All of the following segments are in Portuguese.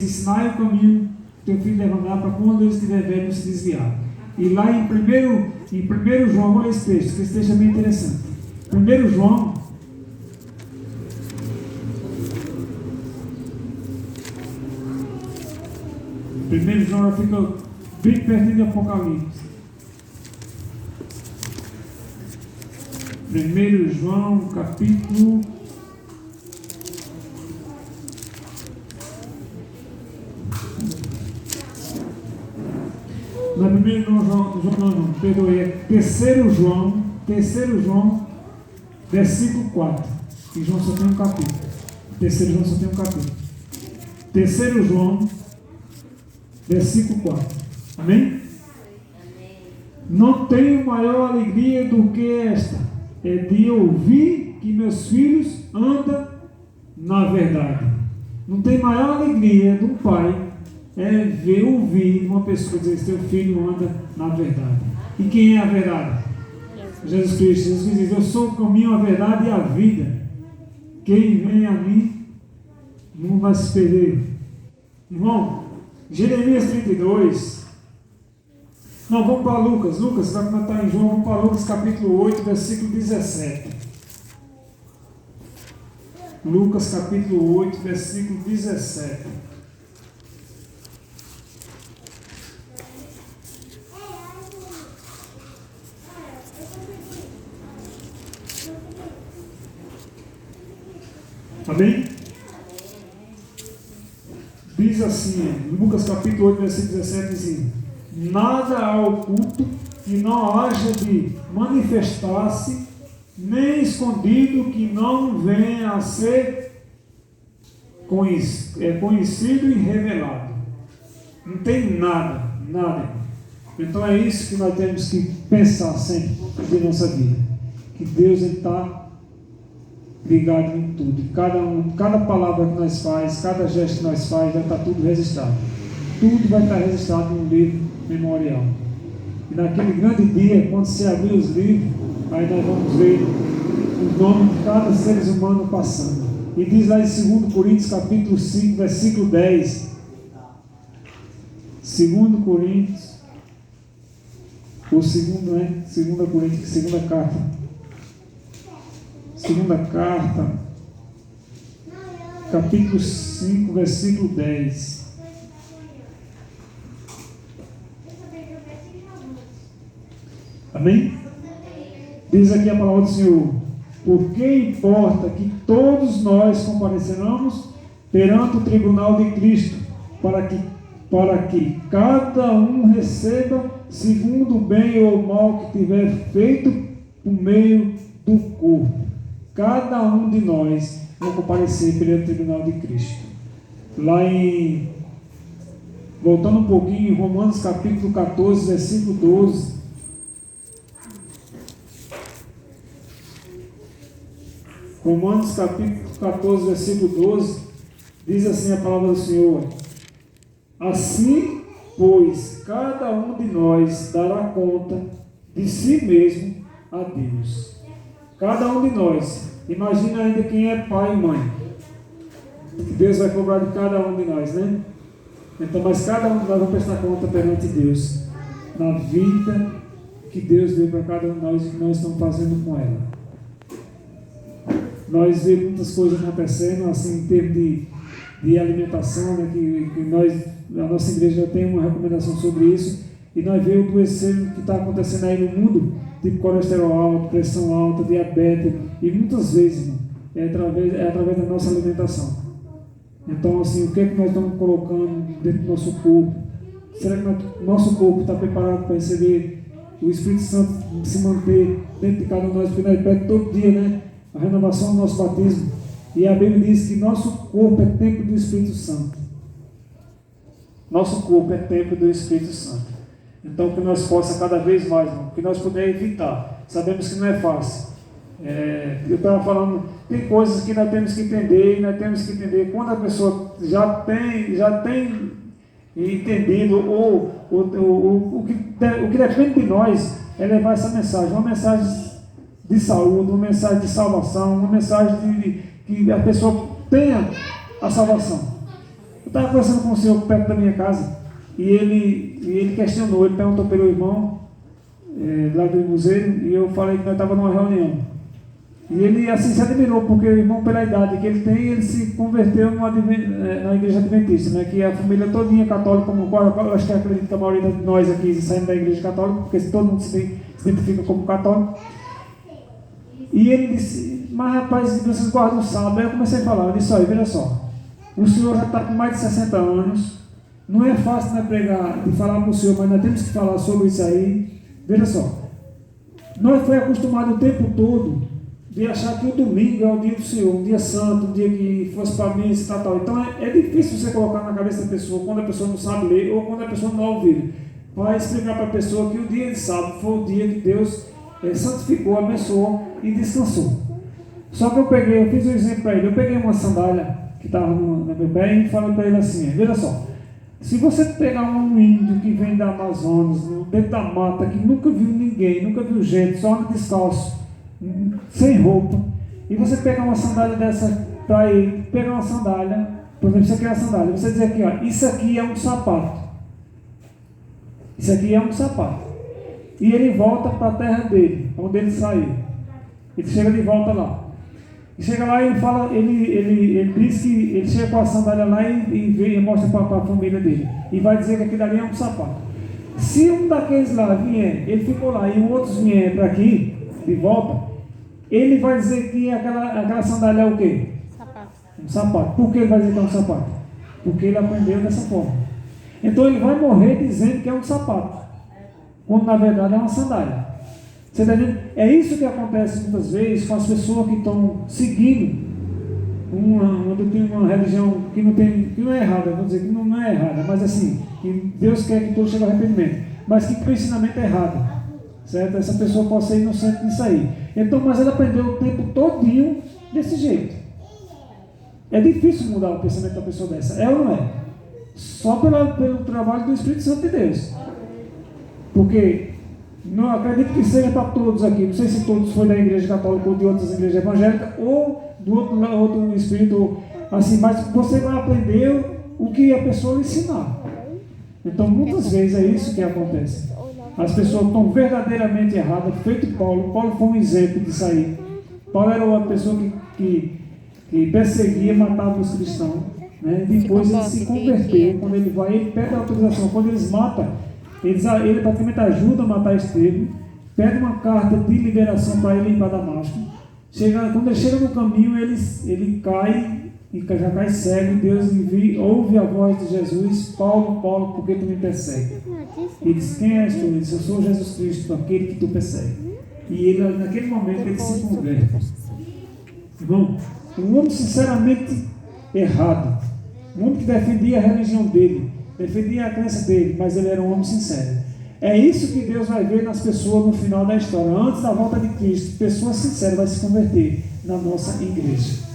ensinai o caminho que teu filho deve andar para quando ele estiver velho não se desviar. E lá em 1 João, olha esse texto, que esse texto é bem interessante. 1 João, já fica bem pertinho de Apocalipse. 1 João, capítulo 3 João, versículo 4. E João só tem um capítulo. 3 João só tem um capítulo. 3 João, versículo 4. Amém? Não tenho maior alegria do que esta, é de ouvir que meus filhos andam na verdade. Não tem maior alegria de um pai é ouvir uma pessoa dizer: seu filho anda na verdade. E quem é a verdade? Jesus Cristo. Jesus diz: eu sou o caminho, a verdade e a vida. Quem vem a mim não vai se perder. Irmão, Jeremias 32. Não, vamos para Lucas. Lucas vai comentar em João. Vamos para Lucas capítulo 8, versículo 17. Lucas capítulo 8, versículo 17. Amém? Diz assim, Lucas capítulo 8, versículo 17, diz assim: nada há oculto que não haja de manifestar-se, nem escondido que não venha a ser conhecido e revelado. Não tem nada. Então é isso que nós temos que pensar sempre de nossa vida, que Deus está ligado em tudo. Cada palavra que nós faz, cada gesto que nós faz, vai estar tudo registrado. Tudo vai estar registrado num livro memorial. E naquele grande dia, quando se abrir os livros, aí nós vamos ver o nome de cada ser humano passando. E diz lá em 2 Coríntios capítulo 5, versículo 10. 2 Coríntios, ou segundo, né? 2 Coríntios, segunda carta. Segunda carta, capítulo 5, versículo 10. Amém? Diz aqui a palavra do Senhor: porque importa que todos nós compareceramos perante o tribunal de Cristo, para que cada um receba segundo o bem ou o mal que tiver feito por meio do corpo. Cada um de nós vai comparecer perante o tribunal de Cristo. Voltando um pouquinho, em Romanos capítulo 14, versículo 12. Romanos capítulo 14, versículo 12, diz assim a palavra do Senhor: assim, pois, cada um de nós dará conta de si mesmo a Deus. Cada um de nós. Imagina ainda quem é pai e mãe, que Deus vai cobrar de cada um de nós, né? Então, mas cada um de nós vai prestar conta perante Deus na vida que Deus deu para cada um de nós e que nós estamos fazendo com ela. Nós vemos muitas coisas acontecendo, assim, em termos de alimentação, né, que a nossa igreja já tem uma recomendação sobre isso, e nós vemos o adoecimento que está acontecendo aí no mundo, tipo colesterol alto, pressão alta, diabetes, e muitas vezes, irmão, é através da nossa alimentação. Então, assim, o que é que nós estamos colocando dentro do nosso corpo? Será que o nosso corpo está preparado para receber o Espírito Santo, se manter dentro de cada um de nós? Porque nós pedimos todo dia, né, a renovação do nosso batismo, e a Bíblia diz que nosso corpo é templo do Espírito Santo. Nosso corpo é templo do Espírito Santo. Então, que nós possamos cada vez mais, irmão, que nós pudermos evitar. Sabemos que não é fácil. Eu estava falando, tem coisas que nós temos que entender, e nós temos que entender quando a pessoa já tem entendido, ou o que depende de nós é levar essa mensagem, uma mensagem de saúde, uma mensagem de salvação, uma mensagem de que a pessoa tenha a salvação. estava conversando com um senhor perto da minha casa, e ele questionou, ele perguntou pelo irmão, lá do museu, e eu falei que nós estávamos numa reunião. E ele assim se admirou, porque o irmão, pela idade que ele tem, ele se converteu na igreja adventista, né, que é a família todinha católica, como eu acho que acredito que a maioria de nós aqui saímos da igreja católica, porque todo mundo se identifica como católico. E ele disse, mas rapaz, vocês guardam o sábado. Aí eu comecei a falar, eu disse, olha, veja só, o senhor já está com mais de 60 anos, não é fácil, né, pregar, de falar para o senhor, mas nós temos que falar sobre isso aí. Veja só, nós foi acostumado o tempo todo de achar que o domingo é o dia do Senhor, um dia santo, um dia que fosse para mim, e tal. Então é difícil você colocar na cabeça da pessoa, quando a pessoa não sabe ler, ou quando a pessoa não ouve, para explicar para a pessoa que o dia de sábado foi o dia que Deus santificou, abençoou e descansou. Só que eu fiz um exemplo para ele, eu peguei uma sandália que estava no meu pé e falei para ele assim, veja só, se você pegar um índio que vem da Amazonas, dentro da mata, que nunca viu ninguém, nunca viu gente, só anda descalço, sem roupa, e você pegar uma sandália dessa para ele, pegar uma sandália, por exemplo, isso aqui é uma sandália, você dizer aqui, ó, isso aqui é um sapato, isso aqui é um sapato, e ele volta para a terra dele, onde ele saiu, ele chega de volta lá, e chega lá e ele fala, ele diz que ele chega com a sandália lá e mostra para a família dele, e vai dizer que aquilo ali é um sapato. Se um daqueles lá vier, ele ficou lá, e outros vier para aqui, de volta, ele vai dizer que aquela sandália é o quê? Sapato. Um sapato. Por que ele vai dizer que é um sapato? Porque ele aprendeu dessa forma. Então ele vai morrer dizendo que é um sapato, quando na verdade é uma sandália. Você está entendendo? É isso que acontece muitas vezes com as pessoas que estão seguindo uma religião que não é errada, vou dizer que não é errada, mas assim, que Deus quer que todos cheguem ao arrependimento, mas que tem um ensinamento errado. Certo? Essa pessoa pode ser inocente nisso aí. Então, mas ela aprendeu o tempo todinho desse jeito. É difícil mudar o pensamento da pessoa dessa. É ou não é? Só pelo trabalho do Espírito Santo de Deus. Porque não acredito que seja para todos aqui. Não sei se todos foram da igreja católica ou de outras igrejas evangélicas ou do outro espírito assim, mas você vai aprender o que a pessoa lhe ensinar. Então, muitas vezes é isso que acontece. As pessoas estão verdadeiramente erradas, feito Paulo. Paulo foi um exemplo disso aí. Paulo era uma pessoa que perseguia e matava os cristãos. Né? Depois ele se converteu. Quando ele vai, ele pede a autorização. Quando eles matam, ele praticamente ajuda a matar Estevão. Pede uma carta de liberação para ele ir para Damasco. Quando ele chega no caminho, ele cai e já cai cego. Deus ouve a voz de Jesus: Paulo, Paulo, por que tu me persegue? Ele diz: quem és tu? Ele diz: eu sou Jesus Cristo, aquele que tu persegue. E ele, naquele momento, ele se converte. Irmão, um homem sinceramente errado, um homem que defendia a religião dele, defendia a crença dele, mas ele era um homem sincero. É isso que Deus vai ver nas pessoas no final da história. Antes da volta de Cristo, pessoas sinceras vão se converter na nossa igreja.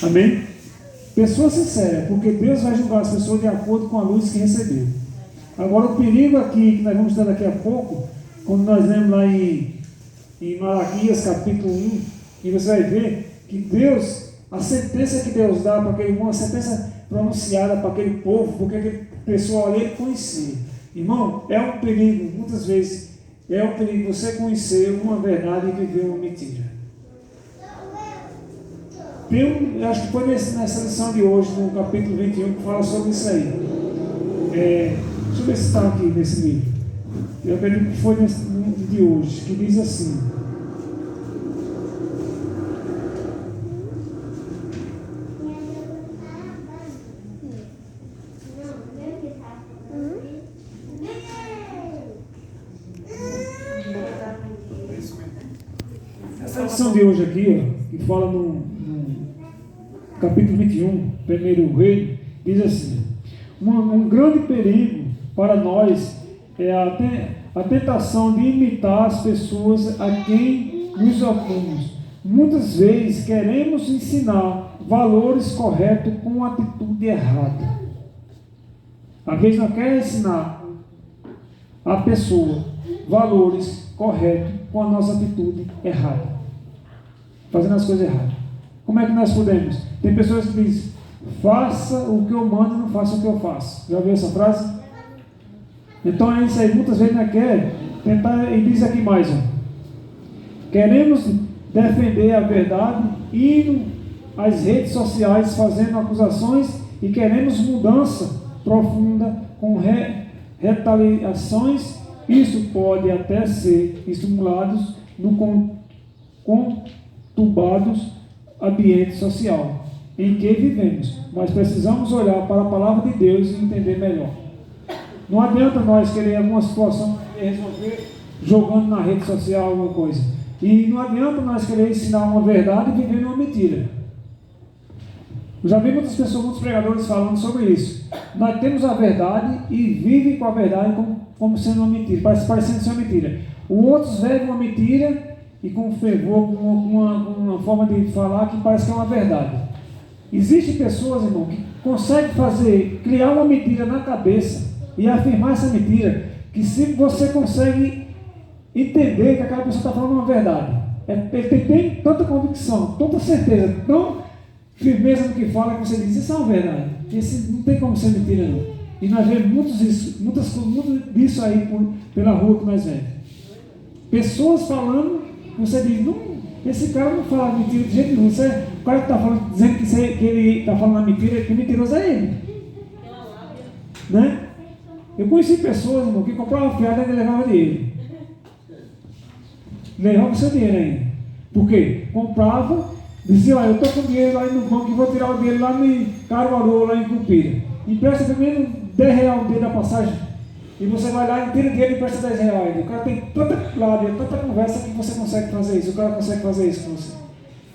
Amém? Pessoas sinceras, porque Deus vai julgar as pessoas de acordo com a luz que recebeu. Agora, o perigo aqui, que nós vamos estudar daqui a pouco, quando nós lemos lá em Malaquias capítulo 1, e você vai ver que Deus, a sentença que Deus dá para aquele irmão, a sentença pronunciada para aquele povo, porque aquele pessoal ali ele conhecia. Irmão, é um perigo, muitas vezes, é um perigo você conhecer uma verdade e viver uma mentira. Acho que foi nessa lição de hoje, no capítulo 21, que fala sobre isso aí. Deixa eu ver se está aqui nesse livro. Eu acredito que foi nesse de hoje, que diz assim. Essa lição de hoje aqui, ó, que fala no capítulo 21, primeiro rei, diz assim: um grande perigo para nós é a tentação de imitar as pessoas a quem nos opomos. Muitas vezes queremos ensinar valores corretos com atitude errada. Às vezes nós queremos ensinar a pessoa valores corretos com a nossa atitude errada, fazendo as coisas erradas. Como é que nós podemos? Tem pessoas que dizem: faça o que eu mando e não faça o que eu faço. Já viu essa frase? Então é isso aí, muitas vezes nós quer tentar, e diz aqui mais um. Queremos defender a verdade, indo às redes sociais fazendo acusações e queremos mudança profunda com retaliações. Isso pode até ser estimulados no conturbados ambiente social em que vivemos, mas precisamos olhar para a palavra de Deus e entender melhor. Não adianta nós querer alguma situação resolver jogando na rede social alguma coisa. E não adianta nós querer ensinar uma verdade e viver uma mentira. Eu já vi muitas pessoas, muitos pregadores falando sobre isso. Nós temos a verdade e vivem com a verdade como sendo uma mentira, parecendo ser uma mentira. Os outros veem uma mentira e com fervor, com uma forma de falar que parece que é uma verdade. Existem pessoas, irmão, que conseguem criar uma mentira na cabeça e afirmar essa mentira, que se você consegue entender que aquela pessoa está falando uma verdade, ele tem tanta convicção, tanta certeza, tão firmeza no que fala, que você diz, isso é uma verdade, isso não tem como ser mentira não. E nós vemos muito disso aí pela rua que nós vemos. Pessoas falando, você diz, não, esse cara não fala mentira de jeito nenhum. O cara que está falando, dizendo que ele está falando a mentira, que mentiroso é ele. Né? Eu conheci pessoas, irmão, que compravam fiado e ainda levavam dinheiro. Levavam seu dinheiro ainda. Por quê? Comprava, dizia, olha, eu estou com dinheiro aí no banco e vou tirar o dinheiro lá em Caruaru, lá em Cupira. Empresta primeiro R$10 o dia da passagem. E você vai lá e tira dinheiro e empresta R$10. O cara tem tanta lábia, tanta conversa que você consegue fazer isso. O cara consegue fazer isso com você.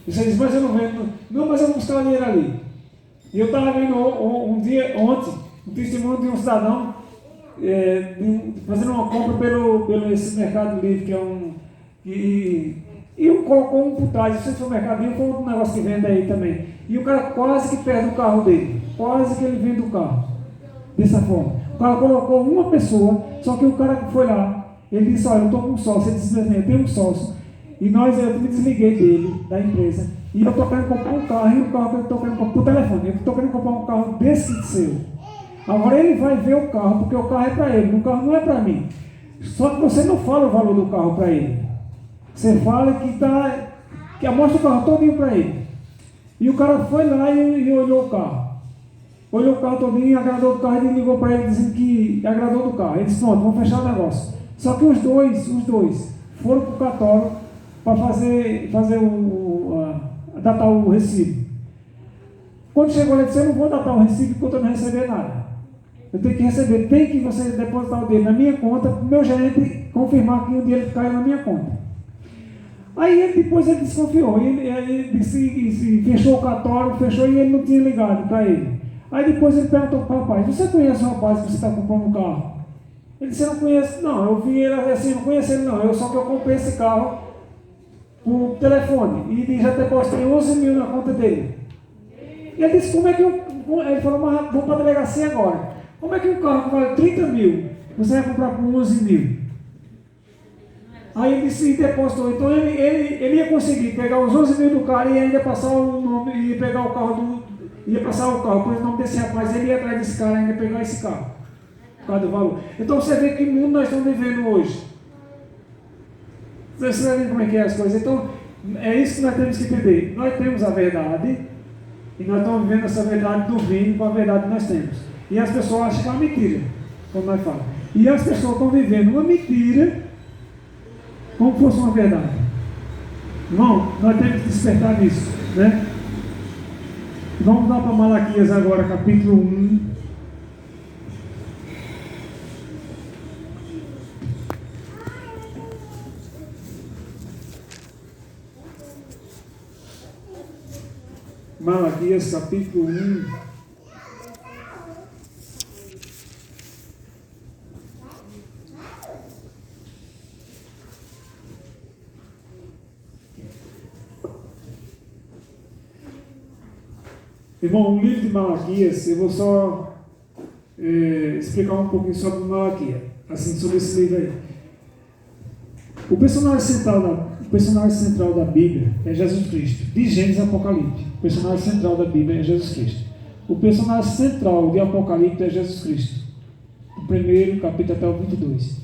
E você diz, mas eu não vendo. Não, mas eu vou buscar o dinheiro ali. E eu estava vendo ontem, um testemunho de um cidadão fazendo uma compra pelo esse Mercado Livre, que é um... E colocou um por trás, não sei se foi o Mercado Livre, foi um negócio que vende aí também. E o cara quase que perde o carro dele. Quase que ele vende o carro. Dessa forma. O cara colocou uma pessoa, só que o cara que foi lá, ele disse, olha, eu estou com um sócio. Ele disse assim, eu tenho um sócio. E eu me desliguei dele, da empresa. E eu estou querendo comprar um carro, e o carro que eu estou querendo comprar, por telefone, eu estou querendo comprar um carro desse seu. Agora ele vai ver o carro, porque o carro é para ele, o carro não é para mim. Só que você não fala o valor do carro para ele. Você fala que mostra o carro todinho para ele. E o cara foi lá e olhou o carro. Olhou o carro todinho, agradou do carro e ligou para ele dizendo que agradou do carro. Ele disse, pronto, vamos fechar o negócio. Só que os dois foram para o cartório para datar o recibo. Quando chegou ele disse, eu não vou datar o recibo enquanto eu não receber nada. Eu tenho que receber, tem que você depositar o dinheiro na minha conta, para o meu gerente confirmar que o dinheiro caiu na minha conta. Aí depois ele desconfiou, ele fechou o cartório, e ele não tinha ligado para ele. Aí depois ele perguntou para o rapaz, você conhece o rapaz que você está comprando um carro? Ele disse, eu não conheço, não, eu vi ele assim, não conheço ele não, só que eu comprei esse carro por telefone, e já depositei 11 mil na conta dele. E ele disse, como é que ele falou, mas vou para a delegacia agora. Como é que um carro que vale 30 mil, você vai comprar por 11 mil? Aí ele disse, depositou. Então ele ia conseguir pegar os 11 mil do cara e ainda passar o nome, ia pegar o carro ia passar o carro, por o nome desse rapaz, ele ia atrás desse cara e ainda pegar esse carro, por causa do valor. Então você vê que mundo nós estamos vivendo hoje. Você está vendo como é que é as coisas? Então, é isso que nós temos que entender. Nós temos a verdade, e nós estamos vivendo essa verdade do vinho com a verdade que nós temos. E as pessoas acham que é uma mentira, como nós falamos. E as pessoas estão vivendo uma mentira como fosse uma verdade. Irmão, nós temos que despertar nisso, né? Vamos lá para Malaquias agora, capítulo 1. Malaquias, capítulo 1. Irmão, o livro de Malaquias, eu vou só explicar um pouquinho sobre Malaquias, assim, sobre esse livro aí. O personagem central da Bíblia é Jesus Cristo, de Gênesis a Apocalipse. O personagem central da Bíblia é Jesus Cristo. o personagem central de Apocalipse é Jesus Cristo. Do primeiro capítulo até o 22.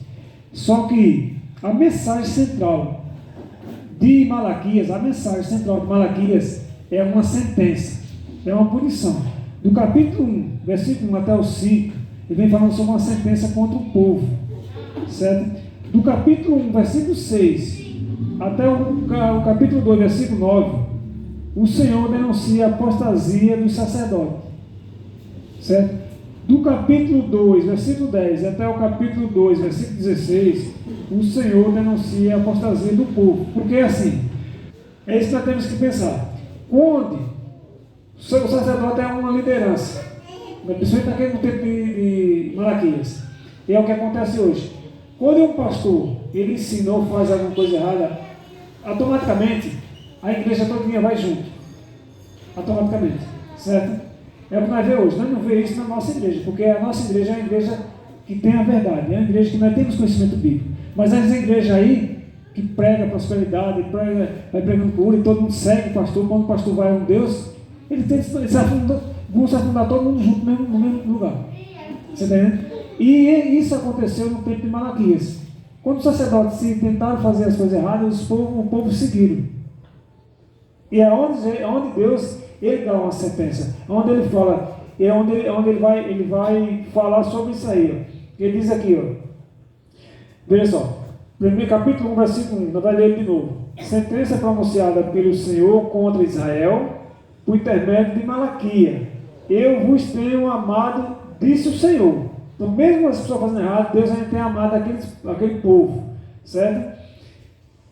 Só que a mensagem central de Malaquias, é uma sentença, é uma punição. Do capítulo 1, versículo 1 até o 5, ele vem falando sobre uma sentença contra o povo, certo? Do capítulo 1, versículo 6, até o capítulo 2, versículo 9, o Senhor denuncia a apostasia dos sacerdotes, certo? Do capítulo 2, versículo 10, até o capítulo 2, versículo 16, o Senhor denuncia a apostasia do povo. Porque assim, é isso que nós temos que pensar. Onde o sacerdote é uma liderança, principalmente naquele tempo de Malaquias, e é o que acontece hoje. Quando um pastor, ele ensinou, faz alguma coisa errada, automaticamente, a igreja toda vai junto. Automaticamente, certo? É o que nós vemos hoje. Nós não vemos isso na nossa igreja, porque a nossa igreja é uma igreja que tem a verdade, é uma igreja que nós temos conhecimento bíblico. Mas as igrejas aí, que prega prosperidade, vai pregando cura, e todo mundo segue o pastor, quando o pastor vai a um Deus, vão se afundar todo mundo junto no mesmo lugar. Você está entendendo? E isso aconteceu no tempo de Malaquias. Quando os sacerdotes tentaram fazer as coisas erradas, o povo seguiram. E é onde Deus, ele dá uma sentença, onde ele fala, é onde ele vai falar sobre isso aí. Ó. Ele diz aqui, ó, veja só, primeiro capítulo 1, versículo 1, nós vamos ler de novo. Sentença pronunciada pelo Senhor contra Israel, por intermédio de Malaquias. Eu vos tenho amado, disse o Senhor. Então, mesmo as pessoas fazendo errado, Deus ainda tem amado aquele povo, certo?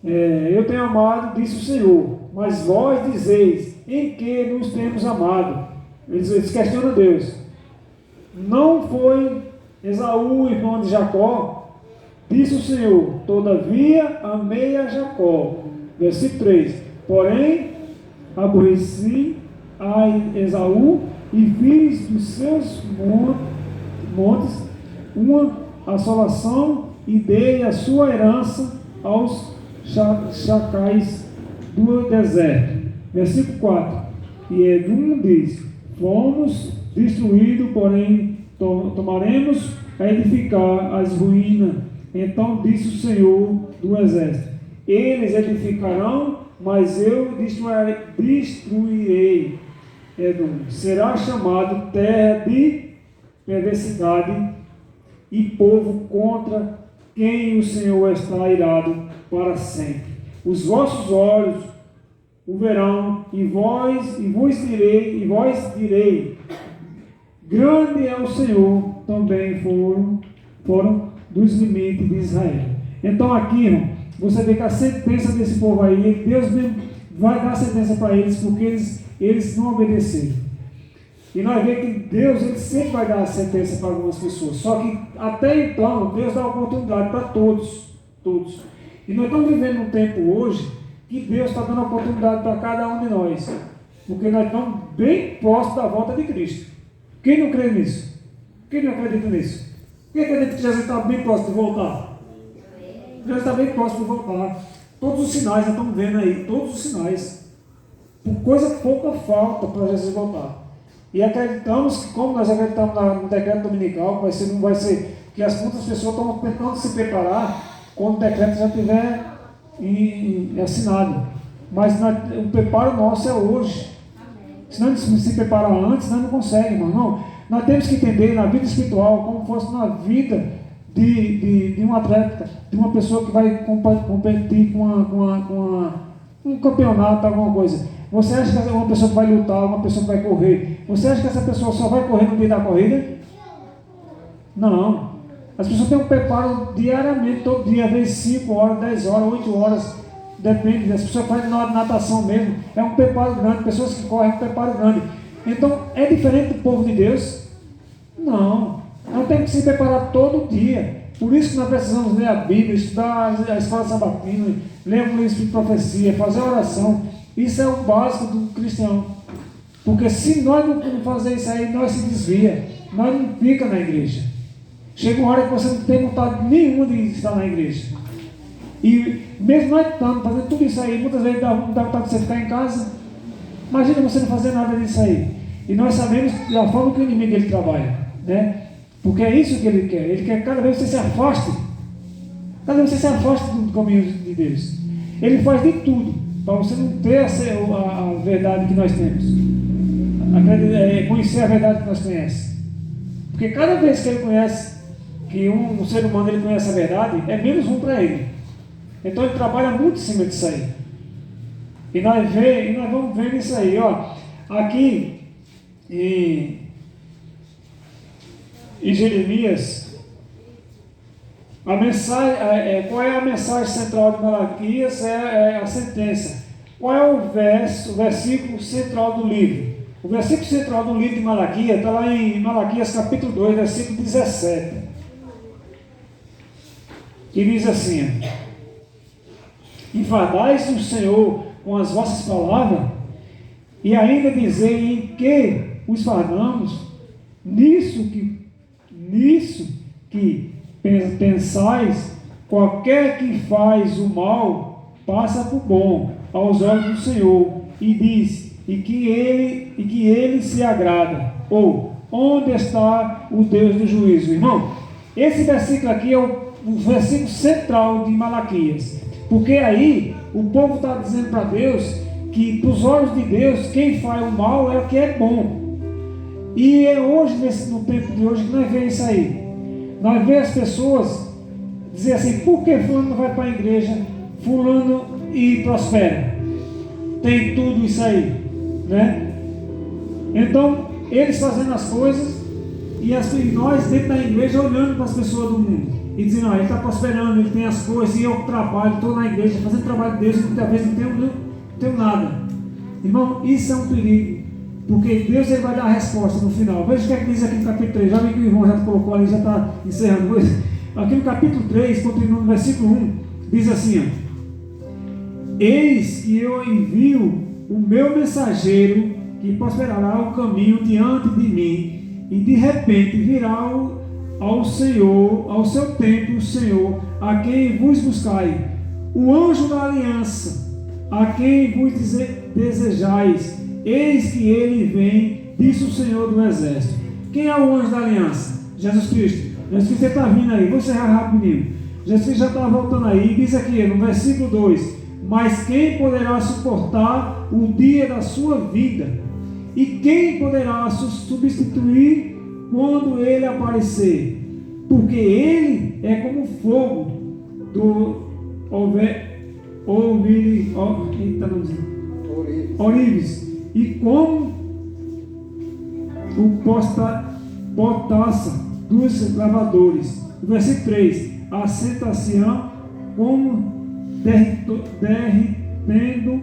Eu tenho amado, disse o Senhor, mas vós dizeis, em que nos temos amado? Eles questionam Deus. Não foi Esaú, irmão de Jacó? Disse o Senhor, todavia amei a Jacó. Versículo 3, porém, aborreci a Esaú e fiz dos seus montes uma assolação e dei a sua herança aos chacais do deserto. Versículo 4, e Edom diz, fomos destruídos, porém tomaremos a edificar as ruínas. Então disse o Senhor do exército, eles edificarão, mas eu destruirei Edom. Será chamado terra de perversidade e povo contra quem o Senhor está irado para sempre. Os vossos olhos o verão, e vós direi, grande é o Senhor, também foram dos limites de Israel. Então aqui, irmão, você vê que a sentença desse povo aí, Deus mesmo vai dar a sentença para eles, porque eles não obedeceram. E nós vemos que Deus, ele sempre vai dar a sentença para algumas pessoas. Só que até então, Deus dá oportunidade para todos. E nós estamos vivendo um tempo hoje que Deus está dando oportunidade para cada um de nós. Porque nós estamos bem próximos da volta de Cristo. Quem não crê nisso? Quem não acredita nisso? Quem acredita que Jesus está bem próximo de voltar? Jesus está bem próximo de voltar. Todos os sinais, nós estamos vendo aí, todos os sinais. Por coisa pouca falta para Jesus voltar. E acreditamos que, como nós acreditamos no decreto dominical, não vai ser que as muitas pessoas estão tentando se preparar quando o decreto já estiver assinado. Mas o preparo nosso é hoje. Se não se preparar antes, nós não conseguimos, irmão. Não. Nós temos que entender na vida espiritual como fosse na vida de um atleta, de uma pessoa que vai competir com um campeonato, alguma coisa. Você acha que uma pessoa que vai lutar, uma pessoa que vai correr, você acha que essa pessoa só vai correr no dia da corrida? Não. As pessoas têm um preparo diariamente, todo dia, às vezes 5 horas, 10 horas, 8 horas, depende. As pessoas fazem natação mesmo, é um preparo grande, pessoas que correm é um preparo grande. Então, é diferente do povo de Deus? Não. Nós temos que se preparar todo dia. Por isso que nós precisamos ler a Bíblia, estudar a escola sabatina, ler um livro de profecia, fazer oração. Isso é o básico do cristão. Porque se nós não fazer isso aí, nós se desvia. Nós não fica na igreja. Chega uma hora que você não tem vontade nenhuma de estar na igreja. E mesmo nós estamos fazendo tudo isso aí, muitas vezes dá vontade de você ficar em casa. Imagina você não fazer nada disso aí. E nós sabemos da forma que o inimigo ele trabalha, né? Porque é isso que ele quer. Ele quer que cada vez você se afaste. Cada vez você se afaste do caminho de Deus. Ele faz de tudo para você não ter a verdade que nós temos. Conhecer a verdade que nós conhecemos. Porque cada vez que ele conhece, que um ser humano ele conhece a verdade, é menos um para ele. Então ele trabalha muito em cima disso aí. E nós vamos vendo isso aí, ó. Aqui em Jeremias, a mensagem, qual é a mensagem central de Malaquias? É a sentença. Qual é o versículo central do livro? O versículo central do livro de Malaquias está lá em Malaquias capítulo 2, versículo 17. Que diz assim: enfadais o Senhor com as vossas palavras, e ainda dizei em que os fardamos, nisso que pensais, qualquer que faz o mal passa por bom aos olhos do Senhor, e diz, e que ele se agrada. Ou, onde está o Deus do juízo? Irmão, esse versículo aqui é o versículo central de Malaquias, porque aí o povo está dizendo para Deus que, para os olhos de Deus, quem faz o mal é o que é bom. E é hoje, no tempo de hoje, que nós vemos isso aí. Nós vemos as pessoas dizer assim: por que fulano não vai para a igreja, fulano e prospera? Tem tudo isso aí, né? Então, eles fazendo as coisas e nós dentro da igreja olhando para as pessoas do mundo e dizendo: ele está prosperando, ele tem as coisas, e eu trabalho, estou na igreja fazendo trabalho de Deus e muitas vezes não tenho nada. Irmão, isso é um perigo, porque Deus ele vai dar a resposta no final. Veja o que é que diz aqui no capítulo 3, já vi que o irmão já colocou ali, já está encerrando. Aqui no capítulo 3, continuando no versículo 1, diz assim: ó, eis que eu envio o meu mensageiro, que prosperará o caminho diante de mim, e de repente virá ao Senhor, ao seu templo, o Senhor, a quem vos buscai, o anjo da aliança, a quem vos desejais, eis que ele vem, disse o Senhor do exército. Quem é o anjo da aliança? Jesus Cristo. Jesus Cristo está vindo aí, vou encerrar rapidinho. Jesus Cristo já está voltando aí, diz aqui no versículo 2: mas quem poderá suportar o dia da sua vida? E quem poderá substituir quando ele aparecer? Porque ele é como fogo do Orives, e como o potaça dos lavadores. O versículo 3: a sentação como derretendo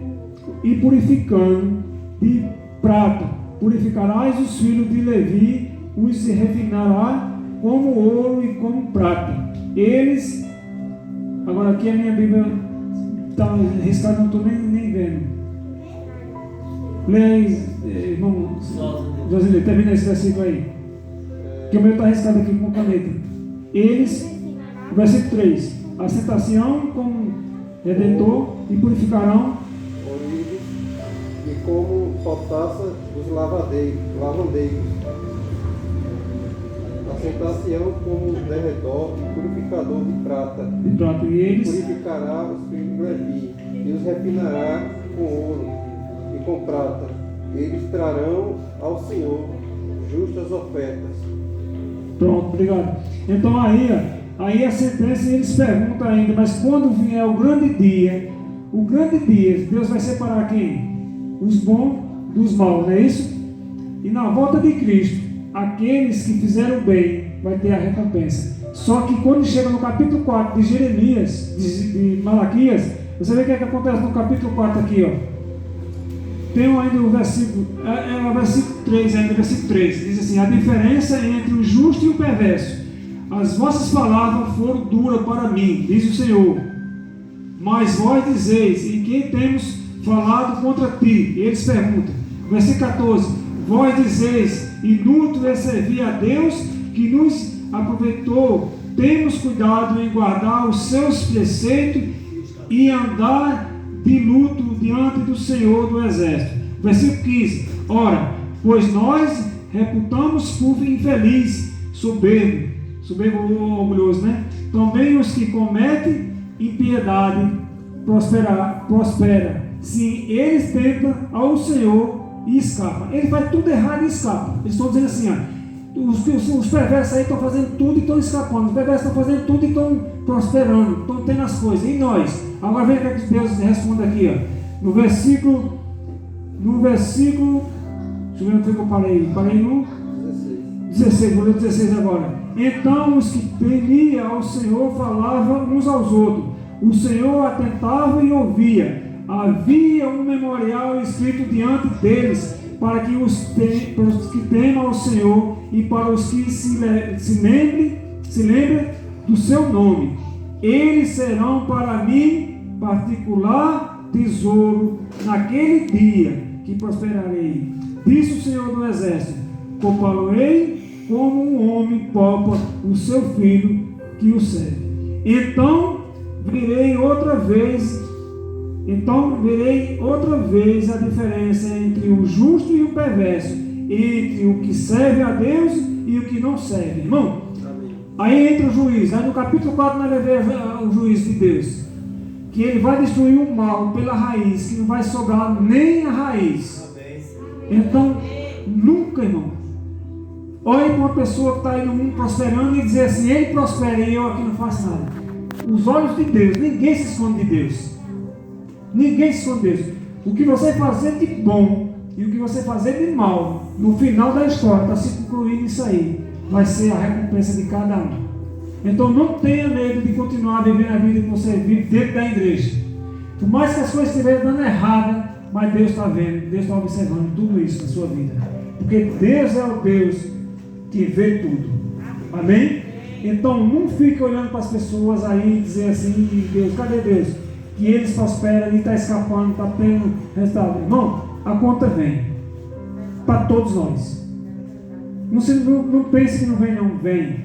e purificando de prata. Purificarás os filhos de Levi, os refinará como ouro e como prata. Eles, agora aqui a minha Bíblia está riscada, não estou nem vendo. Leia aí, irmão Josilei, termina esse versículo aí, que o meu está riscado aqui com caneta. Eles, versículo 3: a sentação como redentor e purificarão Orives, e como potaça dos lavandeiros, a sentação como derredor e purificador de prata, e eles purificará os filhos de Levi, e os refinará com ouro e com prata. Eles trarão ao Senhor justas ofertas. Pronto, obrigado. Então aí a sentença, eles perguntam ainda: mas quando vier o grande dia, Deus vai separar quem? Os bons dos maus, não é isso? E na volta de Cristo, aqueles que fizeram bem vai ter a recompensa. Só que quando chega no capítulo 4 de Jeremias, de Malaquias, você vê o que acontece no capítulo 4 aqui, ó. Tem ainda o versículo, o versículo 3 ainda, versículo 3, diz assim: a diferença entre o justo e o perverso. As vossas palavras foram duras para mim, diz o Senhor. Mas vós dizeis: em quem temos falado contra ti? E eles perguntam. Versículo 14: vós dizeis: inútil é servir a Deus que nos aproveitou. Temos cuidado em guardar os seus preceitos e andar de luto diante do Senhor do exército. Versículo 15: ora, pois nós reputamos por infeliz, soberbo ou orgulhoso, né? Também os que cometem impiedade prospera. Sim, eles tentam ao Senhor e escapam. Ele faz tudo errado e escapa. Eles estão dizendo assim, os perversos aí estão fazendo tudo e estão escapando. Os perversos estão fazendo tudo e estão prosperando, estão tendo as coisas. E nós? Agora veja o que Deus responde aqui, ó. No versículo, deixa eu ver onde foi que eu parei no 16, vou ler 16 agora. Então os que temiam ao Senhor falavam uns aos outros. O Senhor atentava e ouvia. Havia um memorial escrito diante deles, para os que temam ao Senhor e para os que se lembrem do seu nome. Eles serão para mim particular tesouro naquele dia que prosperarei. Disse o Senhor do Exército: poupá-lo-ei como um homem poupa o seu filho que o serve. Então verei outra vez a diferença entre o justo e o perverso, entre o que serve a Deus e o que não serve. Irmão, aí entra o juiz. Aí no capítulo 4 nós vamos ver o juiz de Deus, que ele vai destruir o mal pela raiz, que não vai sobrar nem a raiz. Então, nunca, irmão, olhe para uma pessoa que está aí no mundo prosperando e dizer assim: ele prospera e eu aqui não faço nada. Os olhos de Deus, ninguém se esconde de Deus. Ninguém se esconde de Deus. O que você fazer de bom e o que você fazer de mal, no final da história, está se concluindo isso aí, vai ser a recompensa de cada um. Então não tenha medo de continuar vivendo a vida que você vive dentro da igreja. Por mais que as coisas estejam dando errada, mas Deus está vendo, Deus está observando tudo isso na sua vida. Porque Deus é o Deus que vê tudo. Amém? Então não fique olhando para as pessoas aí e dizer assim: Deus, cadê Deus? Que eles prosperam, ele está escapando, está tendo resultado. Irmão, a conta vem para todos nós. Não pense que não vem, não. Vem.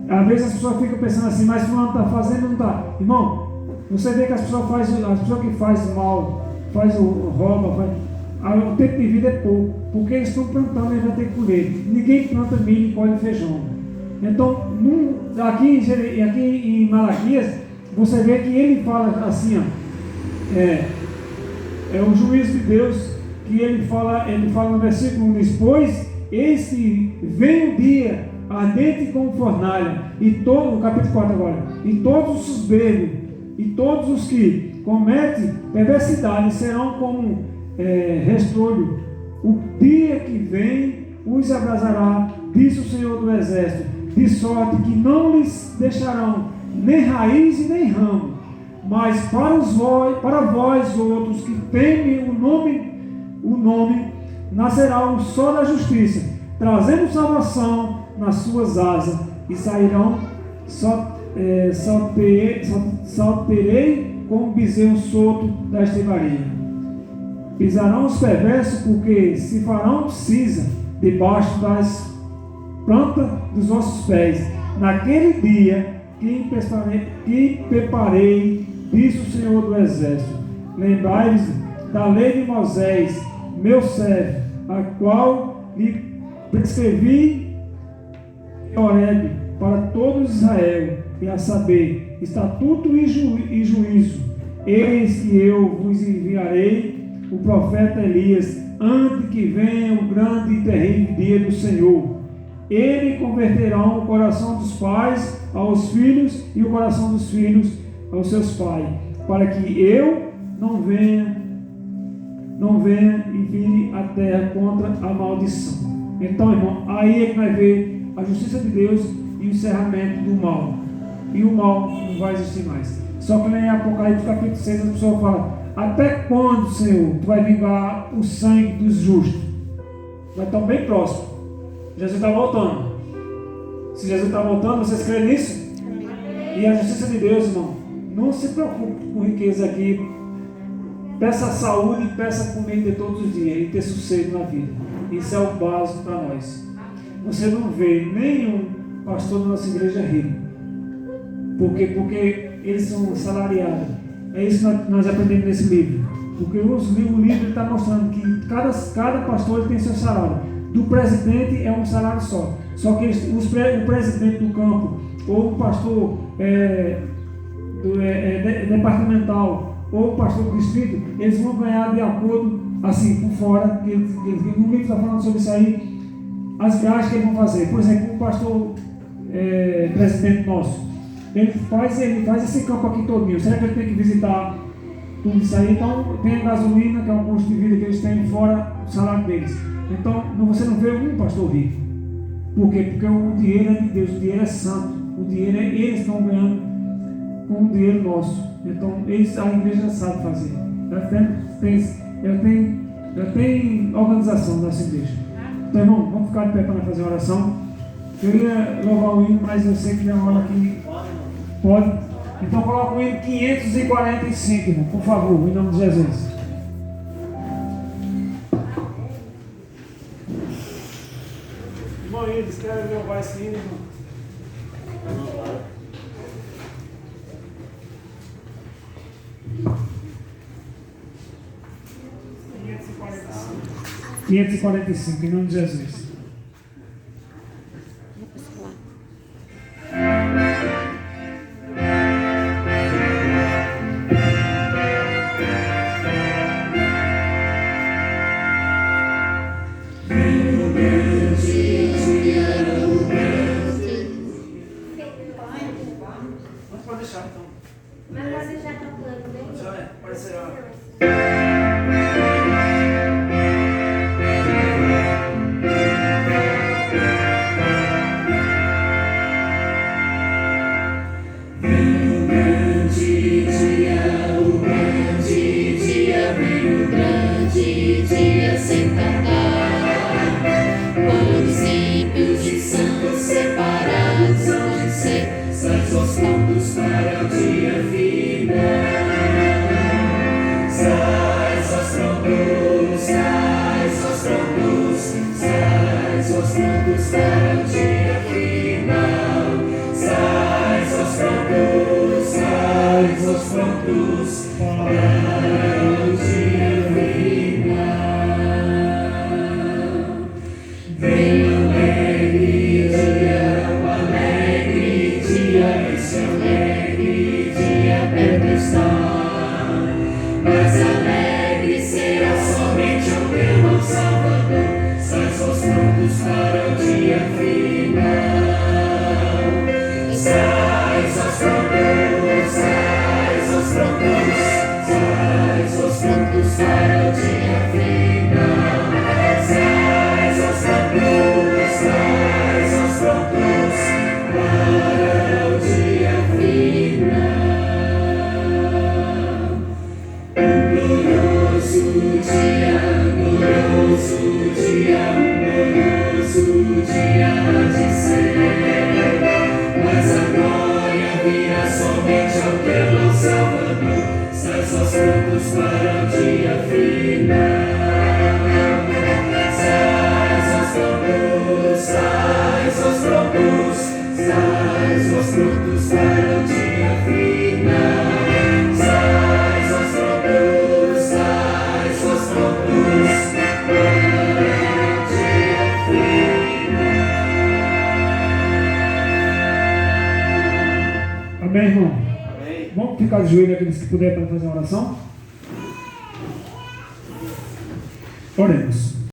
Às vezes as pessoas ficam pensando assim: mas fulano está fazendo, não está. Irmão, você vê que as pessoas que fazem mal, rouba, o tempo de vida é pouco, porque eles estão plantando e já tem que colher. Ninguém planta milho e colhe feijão. Então, aqui em Malaquias, você vê que ele fala assim, é o juízo de Deus, que ele fala no versículo 1, pois eis que vem o dia ardente como fornalha, no capítulo 4 agora, e todos os soberbos, e todos os que cometem perversidade serão como restolho. O dia que vem os abrasará, diz o Senhor do Exército, de sorte que não lhes deixarão nem raiz e nem ramo. Mas para vós outros que temem o nome, nascerá o sol da justiça, trazendo salvação nas suas asas, e sairão, salterei como bezerro solto da estrebaria. Pisarão os perversos, porque se farão cinza debaixo das plantas dos vossos pés. Naquele dia que preparei, diz o Senhor do Exército. Lembrai-vos da lei de Moisés, meu servo, a qual lhe prescrevi em Horebe para todo Israel, e a saber, estatuto e juízo. Eis que eu vos enviarei o profeta Elias, antes que venha o grande e terrível dia do Senhor. Ele converterá o coração dos pais aos filhos e o coração dos filhos aos seus pais, para que eu não venha e vire a terra contra a maldição. Então, irmão, aí é que vai ver a justiça de Deus e o encerramento do mal. E o mal não vai existir mais. Só que em Apocalipse capítulo 6 a pessoa fala: até quando, Senhor, tu vai vingar o sangue dos justos? Vai estar bem próximo. Jesus está voltando. Se Jesus está voltando, vocês creem nisso? E a justiça de Deus, irmão, não se preocupe com riqueza aqui. Peça saúde e peça comida todos os dias e ter sossego na vida. Isso é o básico para nós. Você não vê nenhum pastor da nossa igreja rico. Porque eles são salariados. É isso que nós aprendemos nesse livro. Porque o livro está mostrando que cada pastor ele tem seu salário. Do presidente é um salário só. Só que o presidente do campo, ou o pastor departamental, ou o pastor do distrito, eles vão ganhar de acordo, assim, por fora, que no livro está falando sobre isso aí, as viagens que eles vão fazer. Por exemplo, o pastor presidente nosso, ele faz esse campo aqui todinho. Será que ele tem que visitar tudo isso aí? Então, tem a gasolina, que é um custo de vida que eles têm fora o salário deles. Então, você não vê um pastor rico. Por quê? Porque o dinheiro é de Deus, o dinheiro é santo, o dinheiro eles estão ganhando com o dinheiro nosso. Então, a igreja sabe fazer. Ela tem organização nessa igreja. Então, irmão, vamos ficar de pé para fazer uma oração. Eu ia louvar o hino, mas eu sei que tem uma hora que pode. Então, coloca o hino 545, irmão, por favor, em nome de Jesus. Irmão, eles querem louvar esse hino, irmão. (545) em nome de Jesus. Pode deixar então. Mas pode deixar tocando, né? Pode ser. Amém, irmão? Amém. Vamos ficar de joelho aqueles que puderem para fazer uma oração? Oremos.